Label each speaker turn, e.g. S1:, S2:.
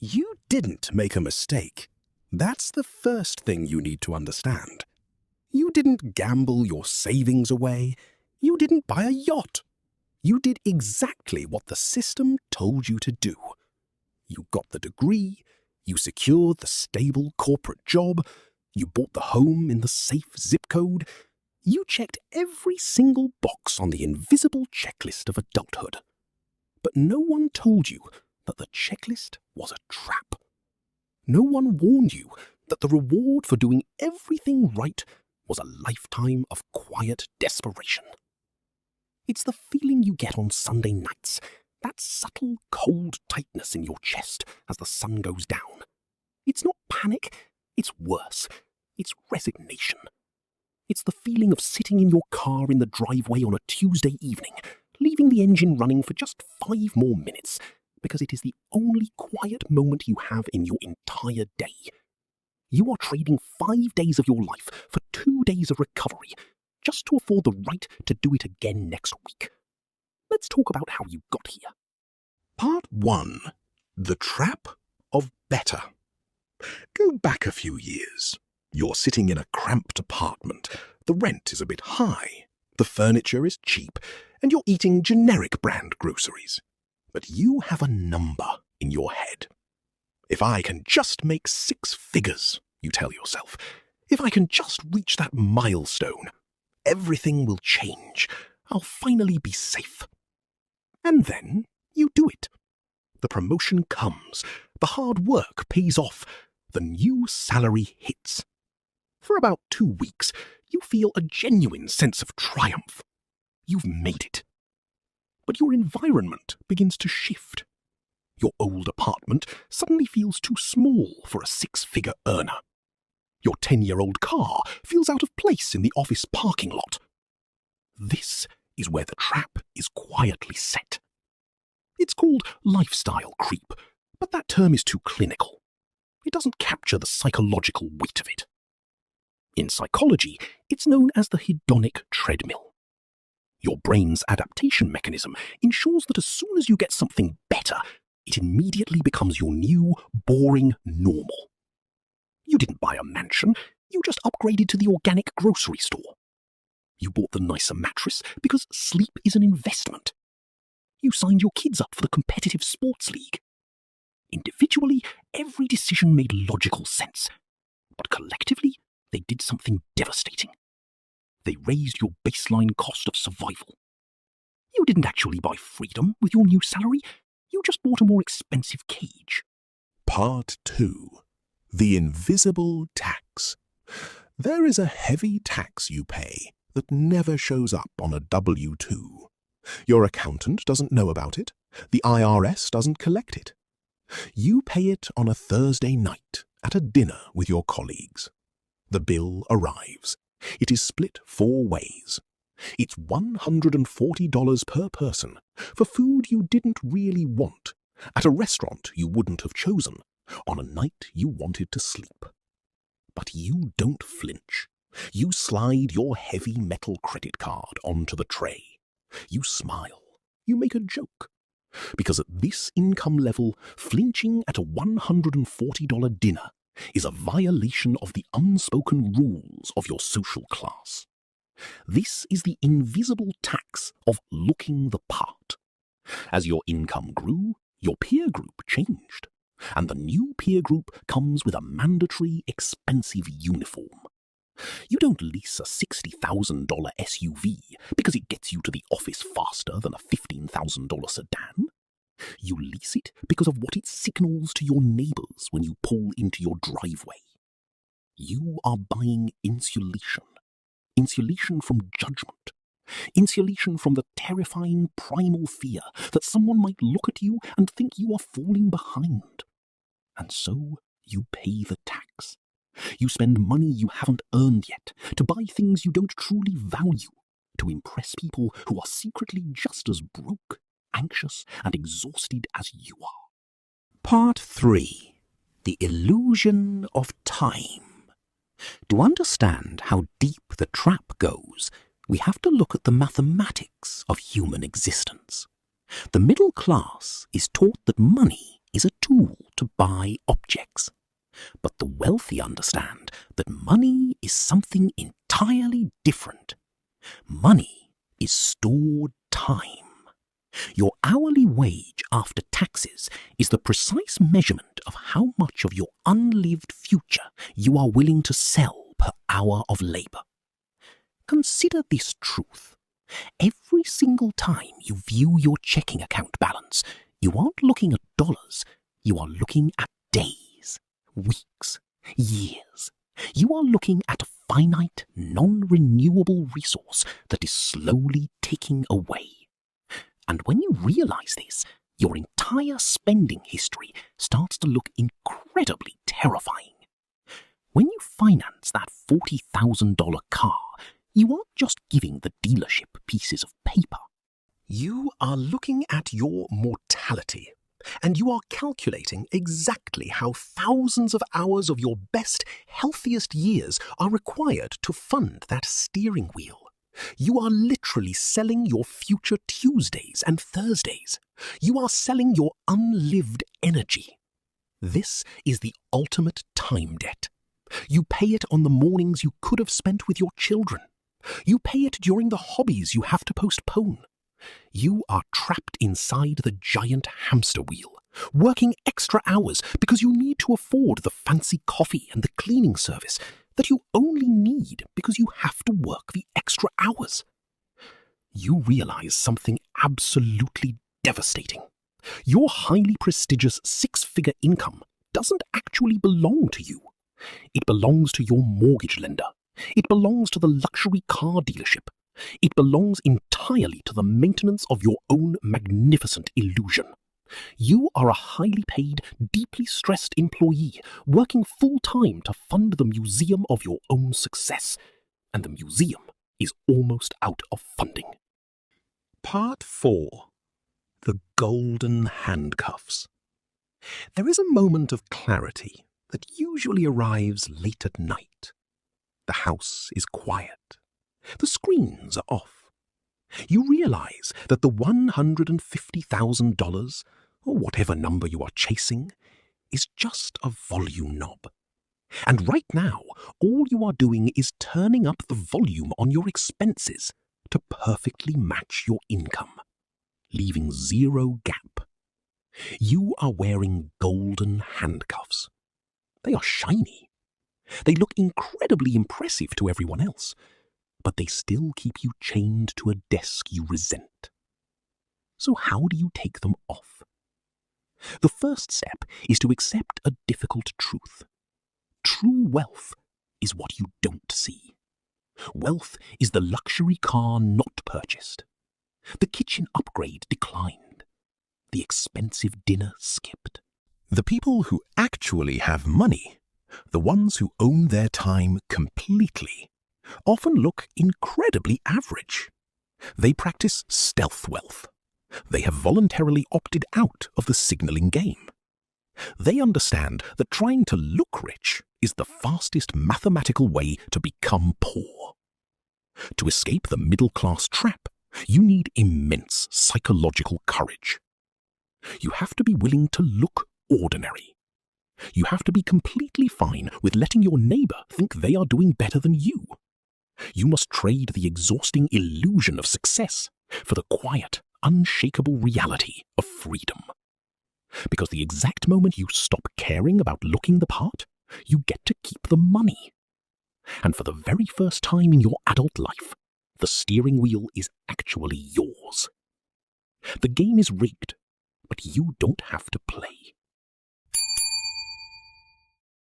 S1: You didn't make a mistake. That's the first thing you need to understand. You didn't gamble your savings away. You didn't buy a yacht. You did exactly what the system told you to do. You got the degree, you secured the stable corporate job, you bought the home in the safe zip code. You checked every single box on the invisible checklist of adulthood. But no one told you that the checklist was a trap. No one warned you that the reward for doing everything right was a lifetime of quiet desperation. It's the feeling you get on Sunday nights, that subtle cold tightness in your chest as the sun goes down. It's not panic, it's worse. It's resignation. It's the feeling of sitting in your car in the driveway on a Tuesday evening, leaving the engine running for just 5 more minutes, because it is the only quiet moment you have in your entire day. You are trading 5 days of your life for 2 days of recovery, just to afford the right to do it again next week. Let's talk about how you got here.
S2: Part 1. The Trap of Better. Go back a few years. You're sitting in a cramped apartment. The rent is a bit high. The furniture is cheap, and you're eating generic brand groceries. But you have a number in your head. If I can just make 6 figures, you tell yourself, if I can just reach that milestone, everything will change. I'll finally be safe. And then you do it. The promotion comes. The hard work pays off. The new salary hits. For about 2 weeks, you feel a genuine sense of triumph. You've made it. But your environment begins to shift. Your old apartment suddenly feels too small for a 6-figure earner. Your 10-year-old car feels out of place in the office parking lot. This is where the trap is quietly set. It's called lifestyle creep, but that term is too clinical. It doesn't capture the psychological weight of it. In psychology, it's known as the hedonic treadmill. Your brain's adaptation mechanism ensures that as soon as you get something better, it immediately becomes your new, boring normal. You didn't buy a mansion, you just upgraded to the organic grocery store. You bought the nicer mattress because sleep is an investment. You signed your kids up for the competitive sports league. Individually, every decision made logical sense, but collectively, they did something devastating. They raised your baseline cost of survival. You didn't actually buy freedom with your new salary, you just bought a more expensive cage. Part 2. The Invisible Tax. There is a heavy tax you pay that never shows up on a W-2. Your accountant doesn't know about it. The IRS doesn't collect it. You pay it on a Thursday night at a dinner with your colleagues. The bill arrives. It is split 4 ways. It's $140 per person for food you didn't really want, at a restaurant you wouldn't have chosen, on a night you wanted to sleep. But you don't flinch. You slide your heavy metal credit card onto the tray. You smile. You make a joke. Because at this income level, flinching at a $140 dinner is a violation of the unspoken rules of your social class. This is the invisible tax of looking the part. As your income grew, your peer group changed, and the new peer group comes with a mandatory, expensive uniform. You don't lease a $60,000 SUV because it gets you to the office faster than a $15,000 sedan. You lease it because of what it signals to your neighbors when you pull into your driveway. You are buying insulation. Insulation from judgment. Insulation from the terrifying primal fear that someone might look at you and think you are falling behind. And so you pay the tax. You spend money you haven't earned yet to buy things you don't truly value, to impress people who are secretly just as broke, anxious, and exhausted as you are.
S3: Part 3. The Illusion of Time. To understand how deep the trap goes, we have to look at the mathematics of human existence. The middle class is taught that money is a tool to buy objects. But the wealthy understand that money is something entirely different. Money is stored time. Your hourly wage after taxes is the precise measurement of how much of your unlived future you are willing to sell per hour of labor. Consider this truth. Every single time you view your checking account balance, you aren't looking at dollars, you are looking at days, weeks, years. You are looking at a finite, non-renewable resource that is slowly ticking away. And when you realize this, your entire spending history starts to look incredibly terrifying. When you finance that $40,000 car, you aren't just giving the dealership pieces of paper.
S1: You are looking at your mortality, and you are calculating exactly how thousands of hours of your best, healthiest years are required to fund that steering wheel. You are literally selling your future Tuesdays and Thursdays. You are selling your unlived energy. This is the ultimate time debt. You pay it on the mornings you could have spent with your children. You pay it during the hobbies you have to postpone. You are trapped inside the giant hamster wheel, working extra hours because you need to afford the fancy coffee and the cleaning service that you only need because you have to work the extra hours. You realize something absolutely devastating. Your highly prestigious six-figure income doesn't actually belong to you. It belongs to your mortgage lender. It belongs to the luxury car dealership. It belongs entirely to the maintenance of your own magnificent illusion. You are a highly paid, deeply stressed employee working full-time to fund the museum of your own success, and the museum is almost out of funding.
S2: Part 4. The Golden Handcuffs. There is a moment of clarity that usually arrives late at night. The house is quiet. The screens are off. You realize that the $150,000, or whatever number you are chasing, is just a volume knob. And right now, all you are doing is turning up the volume on your expenses to perfectly match your income, leaving zero gap. You are wearing golden handcuffs. They are shiny. They look incredibly impressive to everyone else, but they still keep you chained to a desk you resent. So how do you take them off? The first step is to accept a difficult truth. True wealth is what you don't see. Wealth is the luxury car not purchased, the kitchen upgrade declined, the expensive dinner skipped.
S1: The people who actually have money, the ones who own their time completely, often look incredibly average. They practice stealth wealth. They have voluntarily opted out of the signaling game. They understand that trying to look rich is the fastest mathematical way to become poor. To escape the middle-class trap, you need immense psychological courage. You have to be willing to look ordinary. You have to be completely fine with letting your neighbor think they are doing better than you. You must trade the exhausting illusion of success for the quiet, unshakable reality of freedom. Because the exact moment you stop caring about looking the part, you get to keep the money. And for the very first time in your adult life, the steering wheel is actually yours. The game is rigged, but you don't have to play.